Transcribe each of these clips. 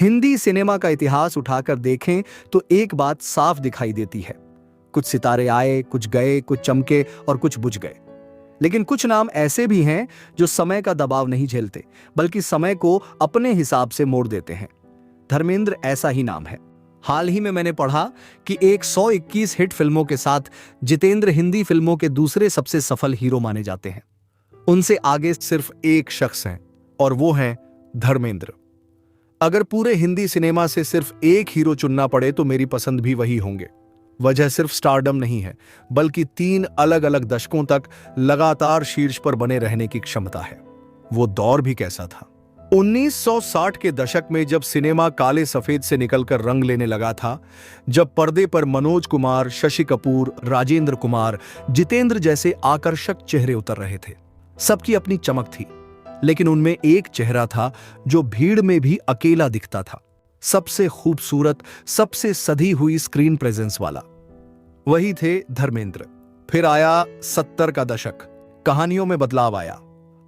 Hindi cinema का इतिहास उठाकर देखें तो एक बात साफ दिखाई देती है। कुछ सितारे आए, कुछ गए, कुछ चमके और कुछ बुझ गए। लेकिन कुछ नाम ऐसे भी हैं जो समय का दबाव नहीं झेलते, बल्कि समय को अपने हिसाब से मोड़ देते हैं। धर्मेंद्र ऐसा ही नाम है। हाल ही में मैंने पढ़ा कि 121 हिट फिल्मों के साथ जितेंद्र हिंदी फिल्मों के दूसरे सबसे सफल हीरो माने जाते हैं। उनसे आगे सिर्फ एक शख्स हैं और वो हैं धर्मेंद्र। अगर पूरे हिंदी सिनेमा से सिर्फ एक हीरो चुनना पड़े तो मेरी पसंद भी वही होंगे। वजह सिर्फ स्टारडम नहीं है, बल्कि 3 अलग अलग दशकों तक लगातार शीर्ष पर बने रहने की क्षमता है। वो दौर भी कैसा था। 1960 के दशक में जब सिनेमा काले सफेद से निकलकर रंग लेने लगा था, जब पर्दे पर मनोज कुमार, शशि कपूर, राजेंद्र कुमार, जितेंद्र जैसे आकर्षक चेहरे उतर रहे थे। सबकी अपनी चमक थी, लेकिन उनमें एक चेहरा था जो भीड़ में भी अकेला दिखता था। सबसे खूबसूरत, सबसे सधी हुई स्क्रीन प्रेजेंस वाला। वही थे धर्मेंद्र। फिर आया 70 का दशक। कहानियों में बदलाव आया।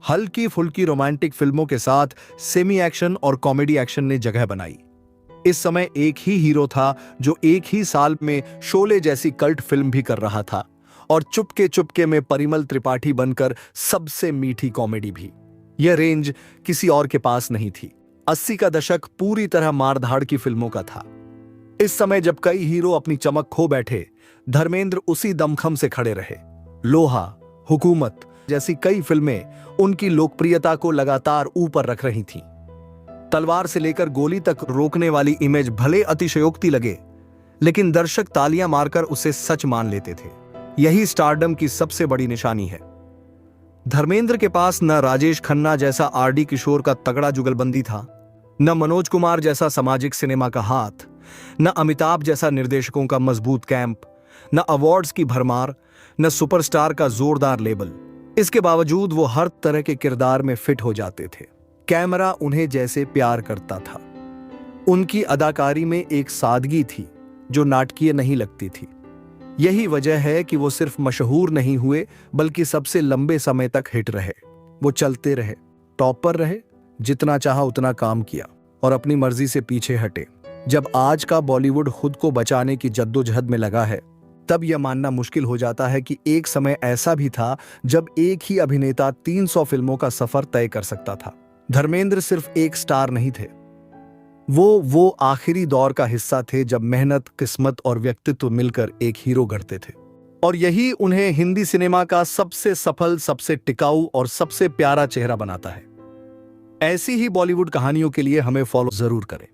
हल्की फुल्की रोमांटिक फिल्मों के साथ सेमी एक्शन और कॉमेडी एक्शन ने जगह बनाई। इस समय एक ही हीरो था जो एक ही साल में शोले जैसी कल्ट फिल्म भी कर रहा था और चुपके चुपके में परिमल त्रिपाठी बनकर सबसे मीठी कॉमेडी भी। यह रेंज किसी और के पास नहीं थी। 80 का दशक पूरी तरह मारधाड़ की फिल्मों का था। इस समय जब कई हीरो अपनी चमक खो बैठे, धर्मेंद्र उसी दमखम से खड़े रहे। लोहा, हुकूमत जैसी कई फिल्में उनकी लोकप्रियता को लगातार ऊपर रख रही थीं। तलवार से लेकर गोली तक रोकने वाली इमेज भले अतिशयोक्ति लगे, लेकिन दर्शक तालियां मारकर उसे सच मान लेते थे। यही स्टारडम की सबसे बड़ी निशानी है। धर्मेंद्र के पास न राजेश खन्ना जैसा आरडी किशोर का तगड़ा जुगलबंदी था, न मनोज कुमार जैसा सामाजिक सिनेमा का हाथ, न अमिताभ जैसा निर्देशकों का मजबूत कैंप, न अवार्ड्स की भरमार, न सुपरस्टार का जोरदार लेबल। इसके बावजूद वो हर तरह के किरदार में फिट हो जाते थे। कैमरा उन्हें जैसे प्यार करता था। उनकी अदाकारी में एक सादगी थी जो नाटकीय नहीं लगती थी। यही वजह है कि वो सिर्फ मशहूर नहीं हुए, बल्कि सबसे लंबे समय तक हिट रहे। वो चलते रहे, टॉप पर रहे, जितना चाहा उतना काम किया और अपनी मर्जी से पीछे हटे। जब आज का बॉलीवुड खुद को बचाने की जद्दोजहद में लगा है, तब यह मानना मुश्किल हो जाता है कि एक समय ऐसा भी था जब एक ही अभिनेता 300 फिल्मों का सफर तय कर सकता था। धर्मेंद्र सिर्फ एक स्टार नहीं थे, वो आखिरी दौर का हिस्सा थे जब मेहनत, किस्मत और व्यक्तित्व मिलकर एक हीरो गढ़ते थे। और यही उन्हें हिंदी सिनेमा का सबसे सफल, सबसे टिकाऊ और सबसे प्यारा चेहरा बनाता है। ऐसी ही बॉलीवुड कहानियों के लिए हमें फॉलो जरूर करें।